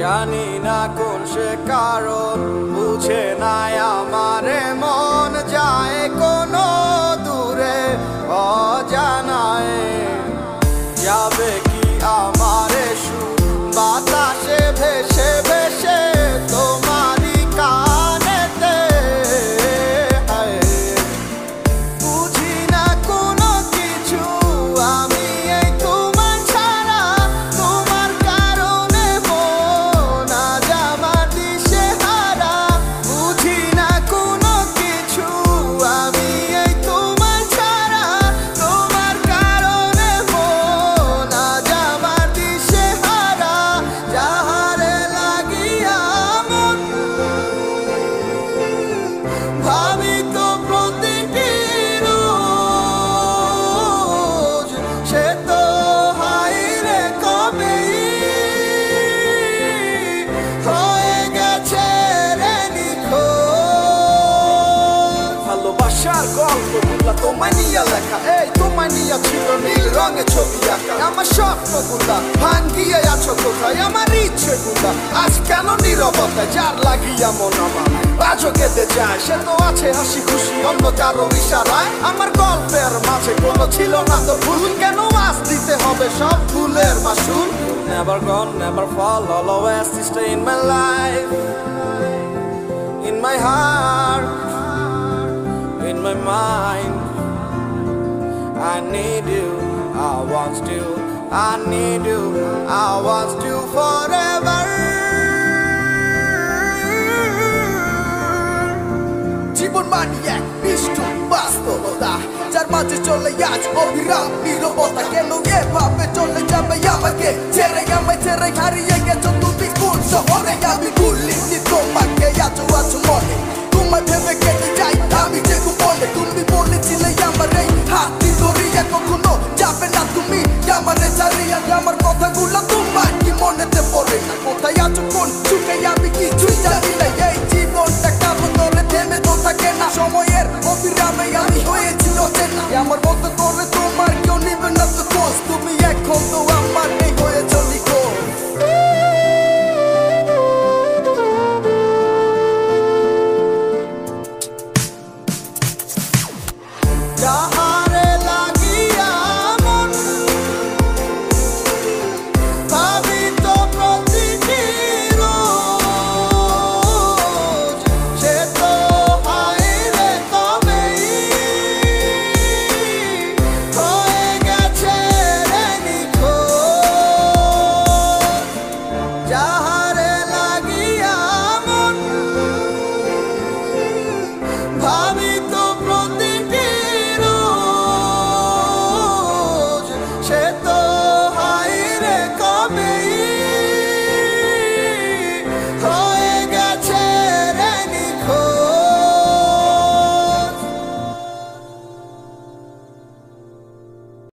জানি না কোন সে কারণ বুঝে নাই আমারে মন যায় কোনো দূরে অজানায় যাবে কি আমারে সুর বাতাসে ভেসে ভেসে তোমারই কানেতে বুঝি না কোনো কিছু আমি এই তোমার ছাড়া তোমার কারণে মন আজ আমার দিশেহারা বুঝি না কোনো কিছু আমি এই তোমার ছাড়া তোমার কারণে মন আজ আমার দিশেহারা যাহারে লাগিয়া মন ভাবি তো প্রতিটি রোজ সে তো হাইরে কবে হয়ে গেছে রে নিখোঁজ ভালোবাসার গল্পগুলা তোমায় নিয়ে লেখা এই তোমায় নিয়ে ছিল নীল রঙে ছবি আঁকা আমার স্বপ্নগুলা ভাঙ্গিয়ে আছো কোথায় আমার ইচ্ছেগুলা আজ কেন নীরবতা যার লাগিয়া মন আমার আজও কেঁদে যায় সে তো আছে হাসি খুশি অন্য কারো ইশারায় আমার গল্পের মাঝে কোনো ছিল না তো ভুল কেন আজ দিতে হবে সব ভুলের মাসুল Never gone, never fall, always to stay in my life in my heart in my mind I need you, I want you, I need you, I want you forever জীবন মানি এক নিষ্ঠুর বাস্তবতা যার মাঝে চলে আজ অবিরাম নীরবতা কেন এভাবে চলে যাবে আমাকে ছেড়ে আমায় ছেড়ে হারিয়ে গেছো তুমি কোন শহরে আমি ভুলিনি তোমাকে আছো আছো মনে তোমায় ভেবে কেটে যাই আমি যে বলে তুমি বলেছিলে আমার এই হাতি ধরিয়া কখনো যাবে না তুমি আমারে ছাড়িয়া আমার কথাগুলো তোমার কি মনেতে পড়ে না কোথায় আছো কোন চুকে আমি কিছুই জানি না এই জীবনটা কারো ধরে থেমে তো থাকে না সময়ের অবিরামে আমি হয়েছিল চেনা আমার মতো